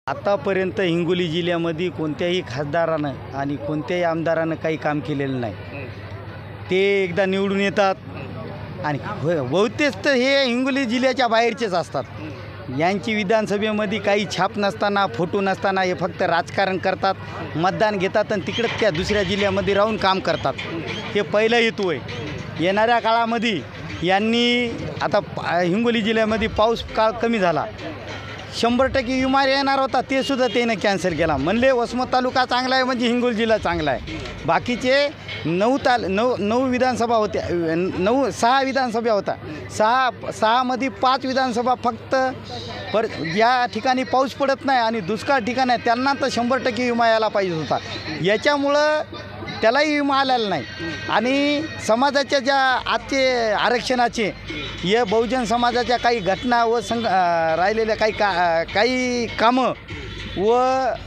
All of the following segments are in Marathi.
आतापर्यंत हिंगोली जिल्ह्यामध्ये कोणत्याही खासदारानं आणि कोणत्याही आमदारानं काही काम केलेलं नाही। ते एकदा निवडून येतात आणि बहुतेक तर हे हिंगोली जिल्ह्याच्या बाहेरचेच असतात। यांची विधानसभेमध्ये काही छाप नसताना, फोटो नसताना हे फक्त राजकारण करतात, मतदान घेतात आणि तिकडे त्या दुसऱ्या जिल्ह्यामध्ये राहून काम करतात। हे पहिलं हेतू आहे। येणाऱ्या काळामध्ये यांनी आता हिंगोली जिल्ह्यामध्ये पाऊस काळ कमी झाला, 100% विमा येणार होता, ते सुद्धा त्याने कॅन्सल केला। म्हणले वसमत तालुका चांगला आहे म्हणजे हिंगोली जिल्हा चांगला आहे। बाकीचे 9 विधानसभा होत्या, 6 विधानसभा होता, 6मध्ये 5 विधानसभा फक्त या ठिकाणी पाऊस पडत नाही आणि दुष्काळ ठिकाण आहे त्यांना तर 100% विमा यायला पाहिजे होता। याच्यामुळं त्यालाही विमा आलेला नाही। आणि समाजाच्या ज्या आजचे आरक्षणाचे हे बहुजन समाजाच्या काही घटना व राहिलेल्या काही कामं व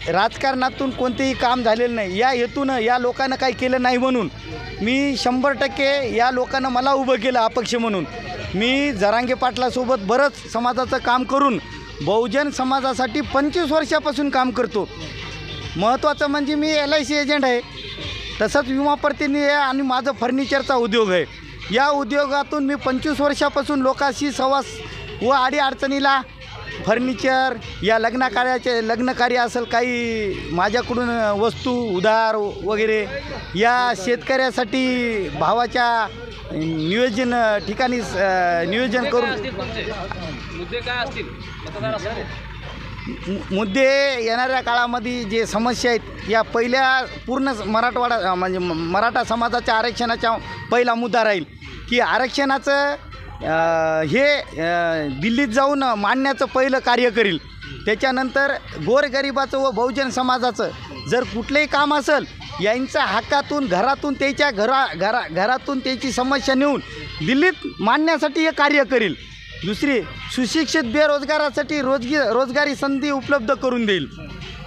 राजकारणातून कोणतेही काम झालेलं नाही, या हेतूनं या लोकांना काही केलं नाही म्हणून मी 100% या लोकांना मला उभं केलं अपक्ष म्हणून। मी जरांगे पाटलासोबत बरंच समाजाचं काम करून बहुजन समाजासाठी 25 वर्षापासून काम करतो। महत्त्वाचं म्हणजे मी LIC एजंट आहे, तसंच विमा प्रतिनिधी आहे आणि माझं फर्निचरचा उद्योग आहे। या उद्योगातून मी 25 वर्षापासून लोकांशी संवाद व अडीअडचणीला फर्निचर या लग्नकार्य असेल, काही माझ्याकडून वस्तू उधार वगैरे या शेतकऱ्यासाठी भावाच्या नियोजन ठिकाणी नियोजन करून मुद्दे काय असतील मुद्दे येणाऱ्या काळामध्ये जे समस्या आहेत या पहिल्या पूर्ण मराठवाडा म्हणजे मराठा समाजाच्या आरक्षणाचा पहिला मुद्दा राहील की आरक्षणाचं हे दिल्लीत जाऊन मांडण्याचं पहिलं कार्य करील। त्याच्यानंतर गोरगरिबाचं व बहुजन समाजाचं जर कुठलंही काम असेल यांच्या हक्कातून घरातून त्याच्या घरातून त्याची समस्या नेऊन दिल्लीत मांडण्यासाठी हे कार्य करील। दुसरी, सुशिक्षित बेरोजगारासाठी रोजगारी संधी उपलब्ध करून देईल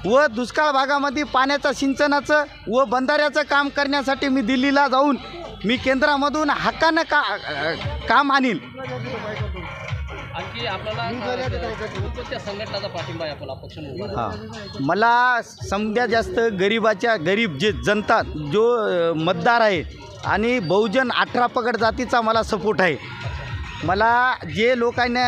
व दुष्काळ भागामध्ये पाण्याचा सिंचनाचं व बंधाऱ्याचं काम करण्यासाठी मी दिल्लीला जाऊन मी केंद्रामधून हक्कानं काम आणीन। आणखी आपल्याला कोणत्या संघटनाचा पाठिंबा आहे आपला पक्ष? मला समजा जास्त गरीब जे जनता जो मतदार आहे आणि बहुजन 18 पगड जातीचा मला सपोर्ट आहे। मला जे लोकांना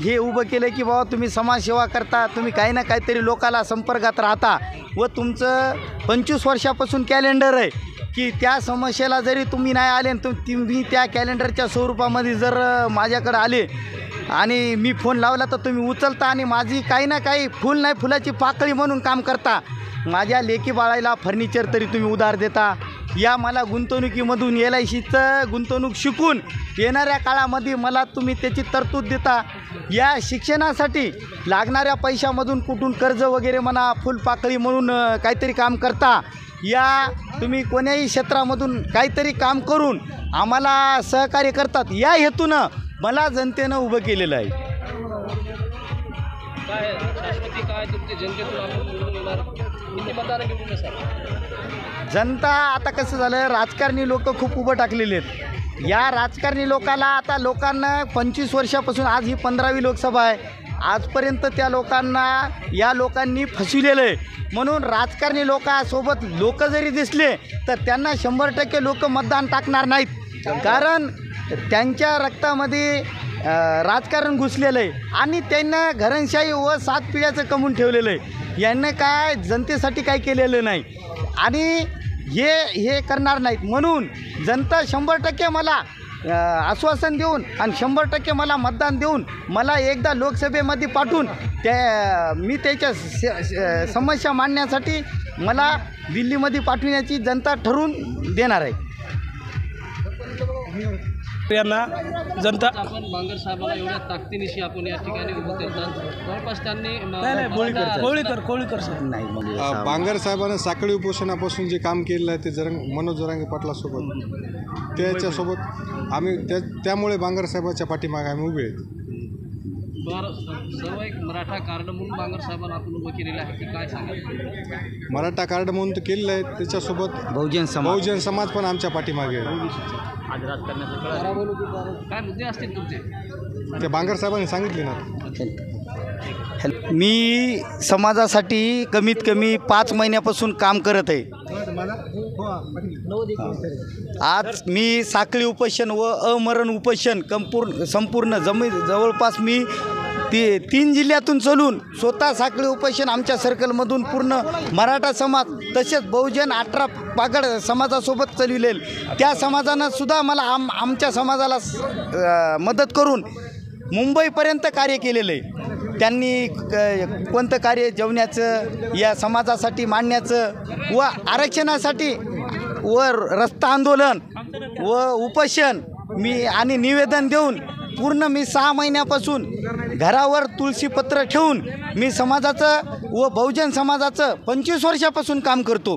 हे उभं केलं की बाबा तुम्ही समाजसेवा करता, तुम्ही काही ना काहीतरी लोकाला संपर्कात राहता व तुमचं 25 वर्षापासून कॅलेंडर आहे की त्या समस्येला जरी तुम्ही नाही आले तुम्ही त्या कॅलेंडरच्या स्वरूपामध्ये जर माझ्याकडे आले आणि मी फोन लावला तर तुम्ही उचलता आणि माझी काही ना काही फुल नाही फुलाची पाकळी म्हणून काम करता। माझ्या लेकी बाळाला फर्निचर तरी तुम्ही उधार देता। या मला गुंतवणुकीमधून LICचं गुंतवणूक शिकून येणाऱ्या काळामध्ये मला तुम्ही त्याची तरतूद देता। या शिक्षणासाठी लागणाऱ्या पैशामधून कुठून कर्ज वगैरे म्हणा फुलपाकळी म्हणून काहीतरी काम करता। या तुम्ही कोण्याही क्षेत्रामधून काहीतरी काम करून आम्हाला सहकार्य करतात, या हेतूनं मला जनतेनं उभं केलेलं आहे। काय शाश्वती काय तुमचे जनतेतून आपण निवडून येणार किती मतदार निवडून येणार? जनता आता कसं झालं, राजकारणी लोक खूप उभं टाकलेले आहेत। या राजकारणी लोकांना 25 वर्षापासून आज ही 15वी लोकसभा आहे, आजपर्यंत त्या लोकांनी फसविलेलं आहे। म्हणून राजकारणी लोकांसोबत लोक जरी दिसले तर त्यांना 100% लोक मतदान टाकणार नाहीत, कारण त्यांच्या रक्तामध्ये राजकारण घुसलेलं आहे आणि त्यांना घराणशाही व 7 पिढ्याचं कमवून ठेवलेलं आहे। यांना काय जनतेसाठी काय केलेलं नाही आणि हे करणार नाहीत। म्हणून जनता 100% मला आश्वासन देऊन आणि 100% मला मतदान देऊन मला एकदा लोकसभेमध्ये पाठवून मी त्याच्या समस्या मांडण्यासाठी मला दिल्लीमध्ये पाठविण्याची जनता ठरवून देणार आहे। यांना जनता आपण बांगर साहेबांना एवढ्या ताकदीनिशी आपण या ठिकाणी उभं करतात, जवळपास त्यांनी कोळीकर सर नाही मग बांगर साहेबांना साखळी उपोषणापासून जे काम केलेलं आहे ते मनोज जरांगे पाटलासोबत त्याच्यासोबत आम्ही त्यामुळे बांगर साहेबाच्या पाठीमागे आम्ही उभे आहेत। सर्व एक मराठा कार्ड म्हणून बांगर साहेबांना आपण उभं केलेलं आहे की काय सांगा? मराठा कार्ड म्हणून तर केलेलं आहे, त्याच्यासोबत बहुजन समाज पण आमच्या पाठीमागे आहे। काय मुद्दे असतील तुमचे? ते बांगर साहेबांनी सांगितले ना। मी समाजासाठी कमीत कमी 5 महिन्यापासून काम करत आहे. आज मी साखळी उपोषण व अमरण उपोषण संपूर्ण जवळपास मी 3 जिल्ह्यातून चलून स्वतः साखळी उपोषण आमच्या सर्कलमधून पूर्ण मराठा समाज तसेच बहुजन 18 पागड समाजासोबत चालविलेलं त्या समाजानं सुद्धा मला आमच्या समाजाला मदत करून मुंबईपर्यंत कार्य केलेलं आहे. त्यांनी कोणतं कार्य जेवण्याचं या समाजासाठी मांडण्याचं व आरक्षणासाठी व रस्ता आंदोलन व उपोषण मी आणि निवेदन देऊन पूर्ण मी 6 महिन्यापासून घरावर तुळशीपत्र ठेवून मी समाजाचं व बहुजन समाजाचं 25 वर्षापासून काम करतो.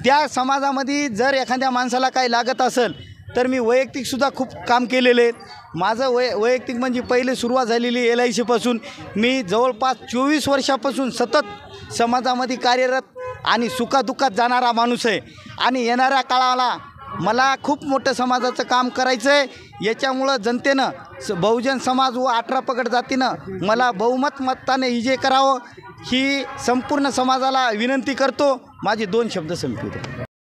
त्या समाजामध्ये जर एखाद्या माणसाला काही लागत असेल तर मी वैयक्तिकसुद्धा खूप काम केलेलं आहे. माझं वैयक्तिक म्हणजे पहिले सुरुवात झालेली LICपासून मी जवळपास 24 वर्षापासून सतत समाजामध्ये कार्यरत आणि सुखादुःखात जाणारा माणूस आहे. आणि येणाऱ्या काळाला मला खूप मोठं समाजाचं काम करायचं आहे. याच्यामुळं जनतेनं बहुजन समाज व 18 पगड जातीनं मला बहुमत मताने विजय करावं ही संपूर्ण समाजाला विनंती करतो. माझे 2 शब्द संपवतो.